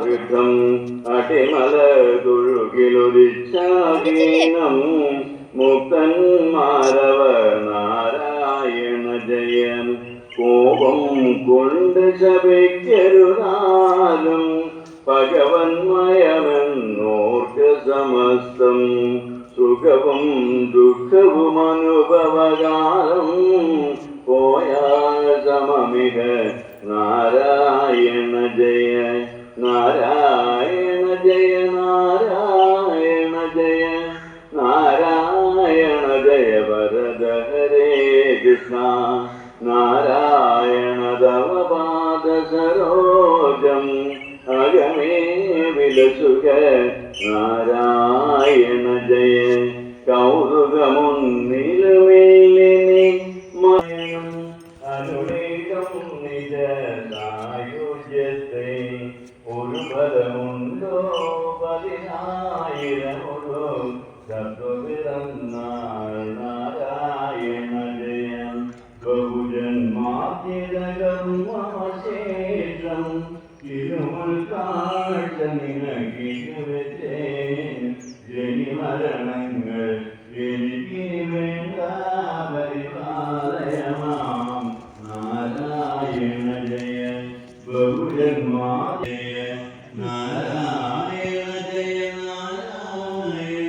ൃതം അടിമല തുഴുകിലുദിച്ചാഗീനം മുക്തന്മാരവ നാരായണ ജയൻ കോപം കൊണ്ട് ശപിക്കരുതാലും ഭഗവന്മയമെന്നോർക്ക് സമസ്തം സുഖവും ദുഃഖവും അനുഭവകാലം പോയാൽ സമമിക നാരായണ ജയ നാരായണ ജയ നാരായണ ജയ നാരായണ ജയ വരദ ഹരേ കൃഷ്ണ നാരായണ തവ പാദ സരോജം അഗമേ വിലസുക നാരായണ ജയ കൗതുകമുന്നിലുമില്ലിനി മയം അനുരേകം നിജ സായുജ്യത്തെ ഒരു ഫലമുണ്ടോ 10,000 ശബ്ദവിറന്നാൽ നാരായണ ജയം ബഹുജന്മാർജിതകർമ്മശേഷം ഇരുമുൽ കാഴ്ച നിനകിവേ ജനിമരണ